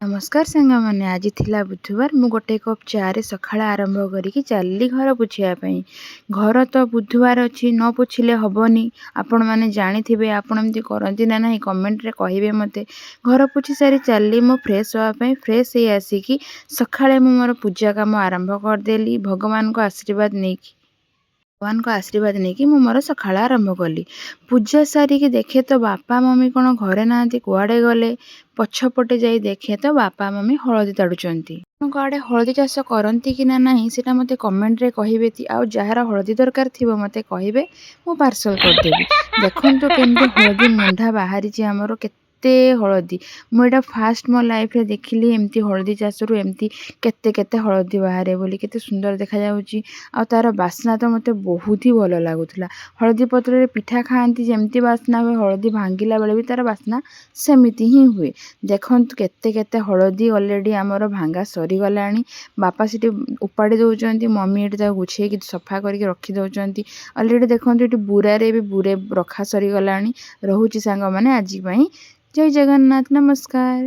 नमस्कार सांगमाने आज थिला बुधवार मु गोटे कप चारे सकाळ आरंभ करिकी चली घर पोछिया घर तो बुधवार अच्छी न पोछिले हबनी आपण मैंने जानी आपण एमती करती ना ना कमेंट रे कहिबे मते घर पोछि सारी चली मो फ्रेश होवाई फ्रेश ही आसिकी सकाळे मु मोर पूजा काम आरंभ करदेली भगवान को आशीर्वाद नहीं भगवान को आशीर्वाद नहीं कि मोर सकाळ आरंभ कली पूजा सारिकी देखे तो बापा मम्मी कौन घरे ना कुआड़े गले पछपटे जाई देखे तो बापा मम्मी हलदी ताड़ुचंती आड़े हलदी चाष करती कि ना नहीं सेटा मते कमेंट रे कहिबे आउ जार हलदी दरकार थिबो मते कहिबे मु पार्सल करदेबी देखंतु केमती हलदी मुंढा बाहरी आमर केते हलदी मुझे फास्ट मो लाइफ रे देखिली एमती हलदी चाषरू एमती केते केते हलदी बाहरे बोली केते सुंदर देखा जाउची आ तार बास्ना तो मते बहुत ही भलो लागुथला हलदी पत्र रे पिठा खाआंती जेमती बास्ना हुए हलदी भांगिला बेले भी तार बास्ना सेमिति ही हुए देखंतु केते केते हलदी ऑलरेडी आमर भांगा सरी गलानी बापा सिटी उपाड़ी दउचंती मम्मी एटी ता गुछे कि सफा करके रखी दउचंती ऑलरेडी देखंतु एटी बुरा रे भी बुरे रखा सरी गलानी रहुची सांग माने आजि पई जय जगन्नाथ नमस्कार।